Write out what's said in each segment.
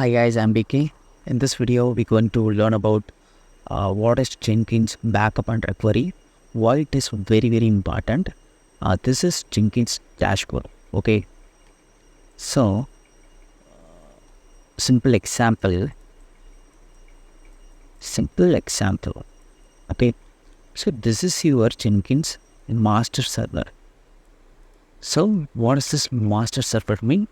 Hi guys, I'm BK. In this video, we're going to learn about what is Jenkins backup and recovery, why it is very important. This is Jenkins dashboard. Okay, so simple example. Okay, so this is your Jenkins master server. So what does this master server mean?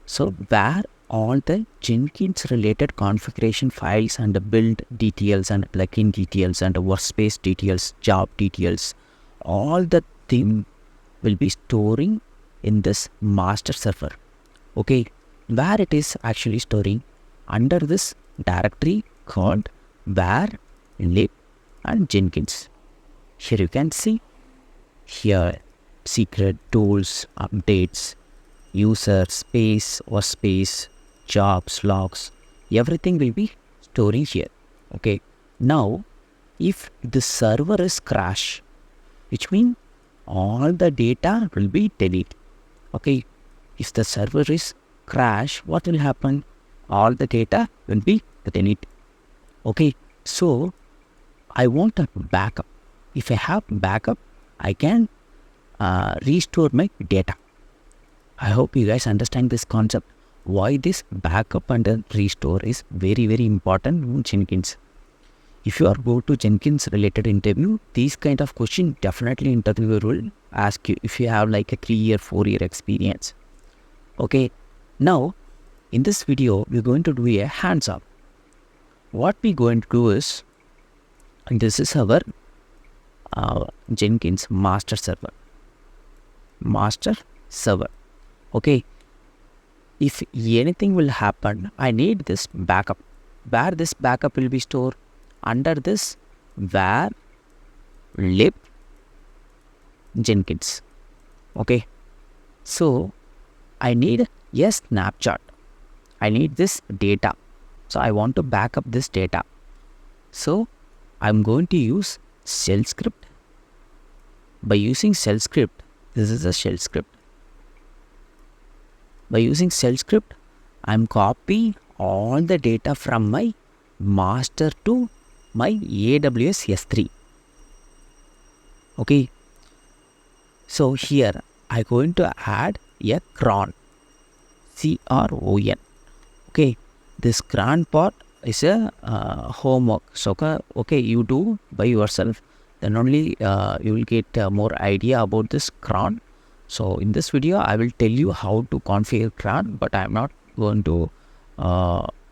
So where all the Jenkins related configuration files and the build details and plugin details and workspace details, job details, all the thing will be storing in this master server. Okay, where it is actually storing under this directory called var lib and Jenkins. Here you can see here secret tools, updates, user space or space, jobs, logs, everything will be storing here. Okay, now if the server is crash, which means all the data will be deleted. Okay, if the server is crash, what will happen? All the data will be deleted. Okay, so I want a backup. If I have backup, I can restore my data. I hope you guys understand this concept. Why this backup and restore is very important in Jenkins. If you are go to Jenkins related interview, these kind of question definitely interviewer will ask you if you have like a 3-year, 4-year experience. Okay, now in this video we're going to do a hands-on. What we're going to do is, this is our Jenkins master server. Okay, if anything will happen, I need this backup. Where this backup will be stored? Under this var lib Jenkins. Okay, so I need a snapshot. I need this data. So I want to back up this data. So I'm going to use shell script. By using shell script, this is a shell script. By using shell script, I'm copying all the data from my master to my AWS S3. Okay. So here I'm going to add a cron. C-R-O-N. Okay. This cron part is a homework. So okay, you do by yourself. Then only you will get more idea about this cron. So in this video, I will tell you how to configure cron, but I am not going to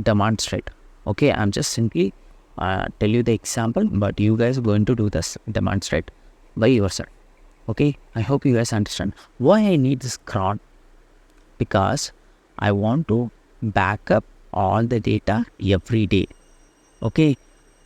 demonstrate. Okay, I'm just simply tell you the example, but you guys are going to do this demonstrate by yourself. Okay, I hope you guys understand why I need this cron, because I want to back up all the data every day. Okay,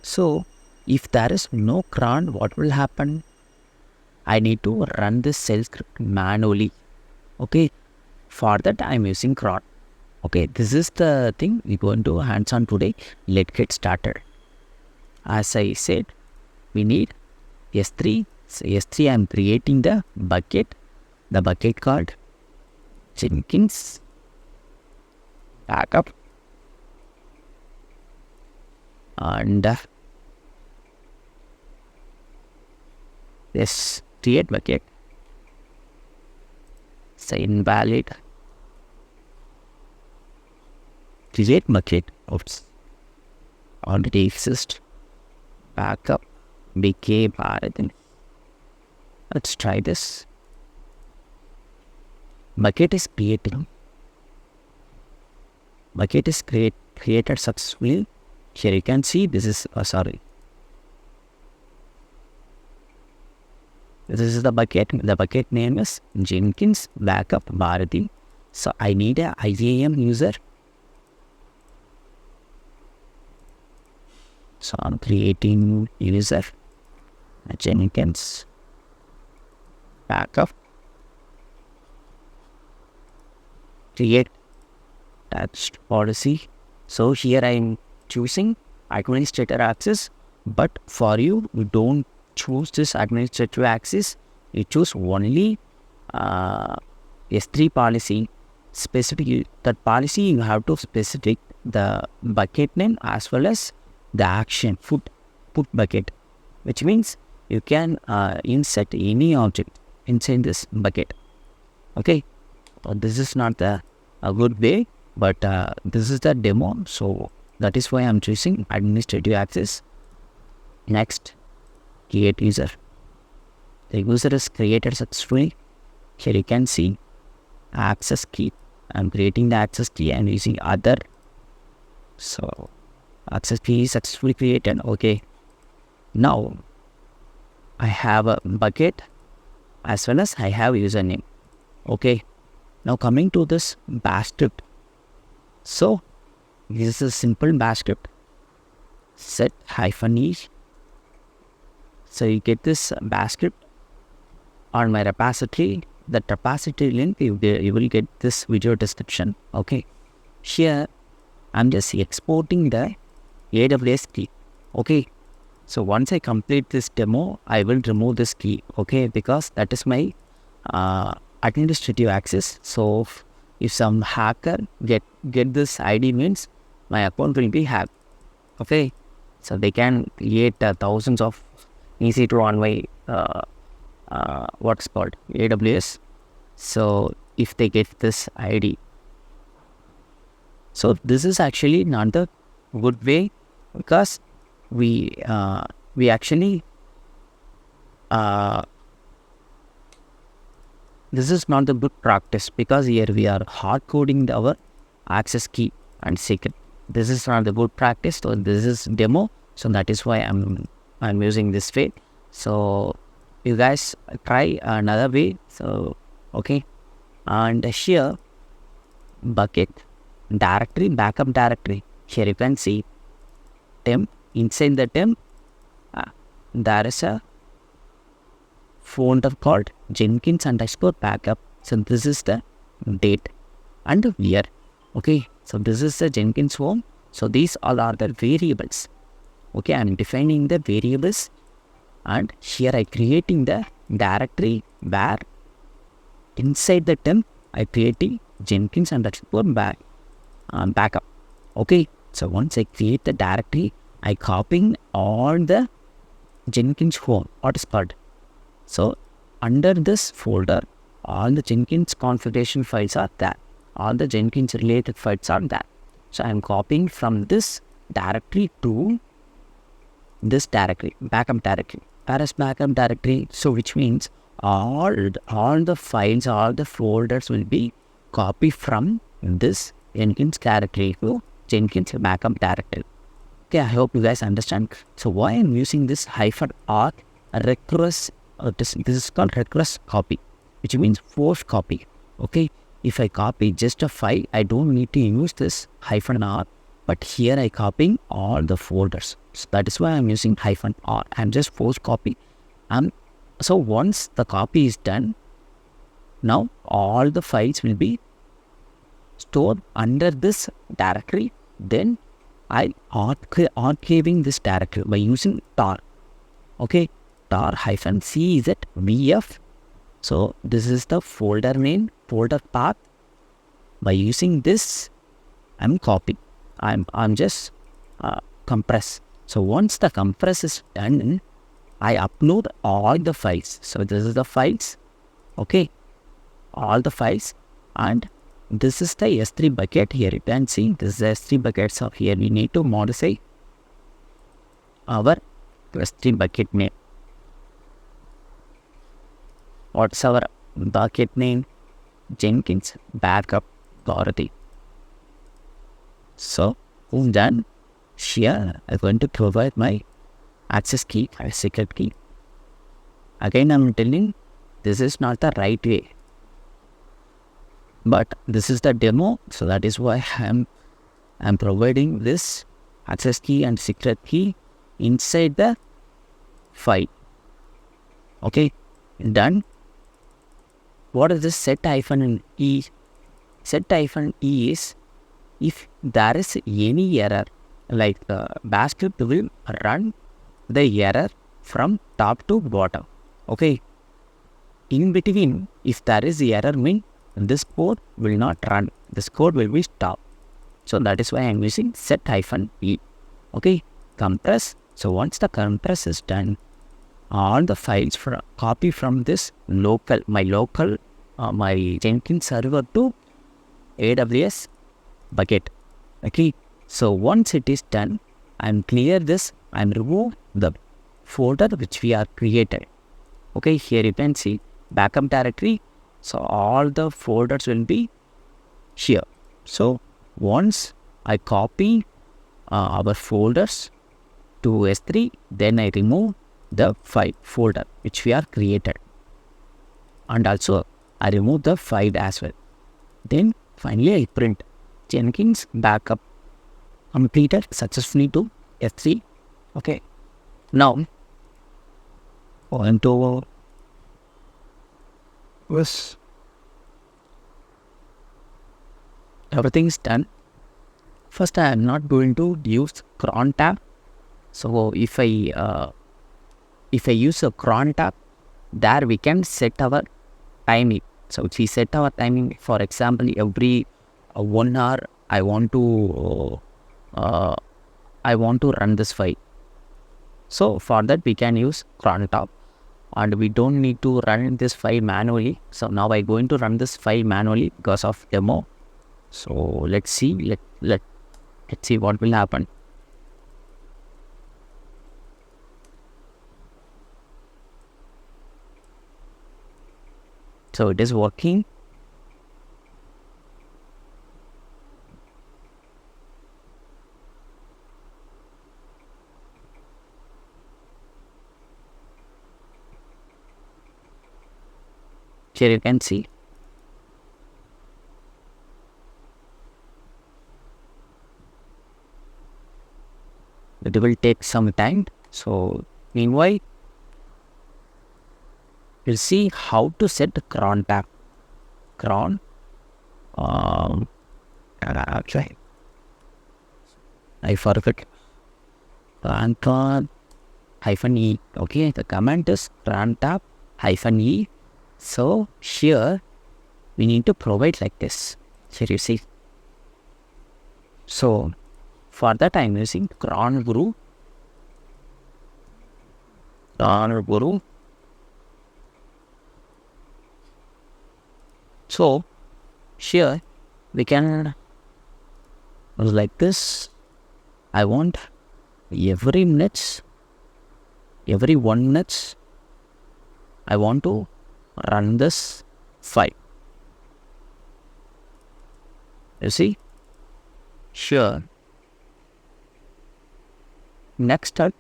so if there is no cron, what will happen? I need to run this shell script manually. Okay, for that I am using cron. Okay, this is the thing we're going to hands-on today. Let's get started. As I said, we need S3. So S3 I am creating the bucket called Jenkins backup, and this create bucket. Say invalid. Create bucket. Oops. Already exist. Backup. BK Bharat. Let's try this. Bucket is creating. Bucket is created successfully. Here you can see this is this is the bucket. The bucket name is Jenkins Backup Bharati. So I need a IAM user. So I'm creating user Jenkins Backup. Create attached policy. So here I'm choosing administrator access, but for you don't choose this administrative access. You choose only S3 policy specific that policy you have to specific the bucket name as well as the action put bucket, which means you can insert any object inside this bucket. Okay, this is not a good way, but this is the demo, so that is why I'm choosing administrative access. Next, create user. The user is created successfully. Here you can see access key. I'm creating the access key and using other. So access key is successfully created. Okay, now I have a bucket as well as I have username. Okay, now coming to this bash script. So this is a simple bash script. Set -e. So you get this bash script on my repository. That repository link, you will get this video description. Okay, here I'm just exporting the AWS key. Okay, so once I complete this demo, I will remove this key. Okay, because that is my administrative access. So if some hacker get this ID, means my account will be hacked. Okay, so they can create thousands of EC2 on my what's called AWS. So if they get this ID, so this is actually not the good way, because we actually this is not the good practice, because here we are hard coding our access key and secret. This is not the good practice. So this is demo, so that is why I'm using this way. So you guys try another way. So okay, and here bucket directory, backup directory. Here you can see temp. Inside the temp there is a folder called Jenkins_backup. So this is the date and year. Okay, so this is the Jenkins home. So these all are the variables. Okay, I'm defining the variables, and here I creating the directory where inside the temp I creating Jenkins_backup. Okay, so once I create the directory, I copying all the Jenkins home, what is called. So under this folder, all the Jenkins configuration files are there. All the Jenkins related files are there. So I am copying from this directory to this directory, backup directory. Whereas backup directory, so which means all the files, all the folders will be copied from this Jenkins directory to Jenkins backup directory. Okay, I hope you guys understand. So why I'm using this -r request, this is called request copy, which means force copy. Okay, if I copy just a file, I don't need to use this -r, but here I copying all the folders. So that is why I'm using -r. I'm just force copy. So once the copy is done, now all the files will be stored under this directory. Then I archiving this directory by using tar. Okay, tar -c vf. So this is the folder name, folder path. By using this, I'm copying. I'm just compress. So once the compress is done, I upload all the files. So this is the files. Okay, all the files, and this is the S3 bucket. Here you can see this is the S3 bucket. So here we need to modify our S3 bucket name. What's our bucket name? Jenkins backup authority. So done. Here I'm going to provide my access key, my secret key. Again, I'm telling this is not the right way, but this is the demo. So that is why I'm providing this access key and secret key inside the file. Okay, done. What is this set-e? Set-e is if there is any error, like bash script will run the error from top to bottom. Okay, in between, if there is error, mean this code will not run. This code will be stopped. So that is why I am using set-e. Okay, compress. So once the compress is done, all the files copy from this my Jenkins server to AWS bucket. Okay, so once it is done, I'm clear this and remove the folder which we are created. Okay, here you can see backup directory. So all the folders will be here. So once I copy our folders to S3, then I remove the file folder which we are created, and also I remove the file as well. Then finally I print Jenkins backup completed successfully to S3. Okay, now going to this. Everything is done. First, I am not going to use cron tab. So if I use a cron tab, there we can set our timing. So if we set our timing, for example, every 1 hour, I want to run this file. So for that we can use cron tab, and we don't need to run this file manually. So now I'm going to run this file manually because of demo. So let's see. Let's see what will happen. So it is working. Here you can see. It will take some time. So meanwhile, we'll see how to set cron tab. Cron. Actually, I forgot. Cron -e. Okay, the command is cron tab -e. So here we need to provide like this. Here you see. So for that I'm using cron guru. So here we can like this. I want every 1 minute I want to run this file. You see here. Next start.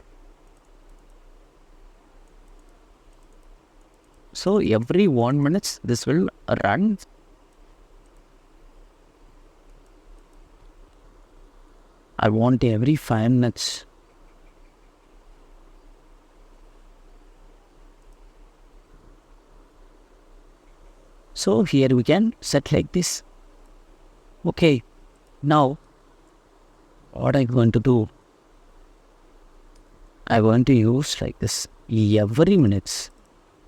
So every 1 minute this will run. I want every 5 minutes. So here we can set like this. Okay, now what I'm going to do, I want to use like this every minutes.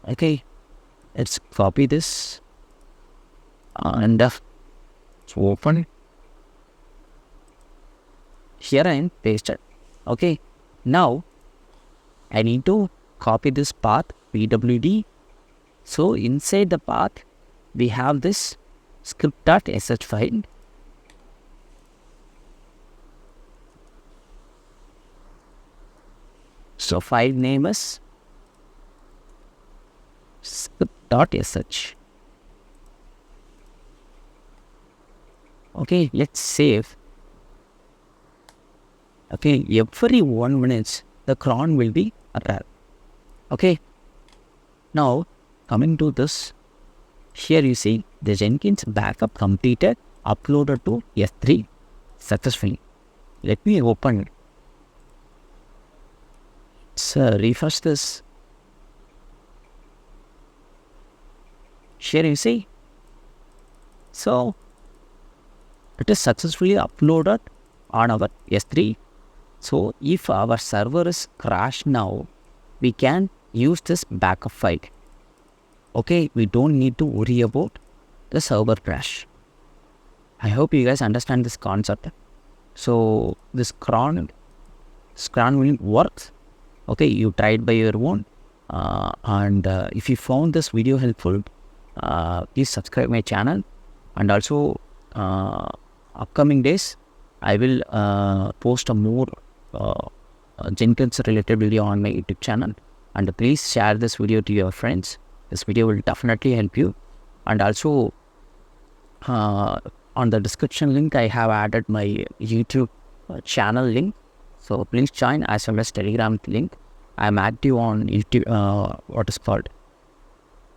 Okay, let's copy this and open it. Here I am pasted. Okay, now I need to copy this path pwd. So inside the path we have this script.sh file. So file name is script.sh. Okay, let's save. Okay, every 1 minute the cron will be run. Okay, now coming to this, here you see the Jenkins backup completed, uploaded to S3 successfully. Let me open it. So refresh this. Here you see. So it is successfully uploaded on our S3. So if our server is crashed now, we can use this backup file. Okay, we don't need to worry about the server crash. I hope you guys understand this concept. So this cron will work. Okay, you try it by your own. And if you found this video helpful, please subscribe my channel. And also upcoming days I will post a more Jenkins related video on my YouTube channel, and please share this video to your friends. This video will definitely help you. And also on the description link I have added my YouTube channel link, so please join, as well as Telegram link. I am active on YouTube, what is called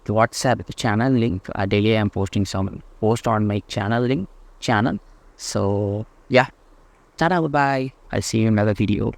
the WhatsApp channel link. Daily I am posting some post on my channel. So yeah, ta-da, bye. I'll see you in another video.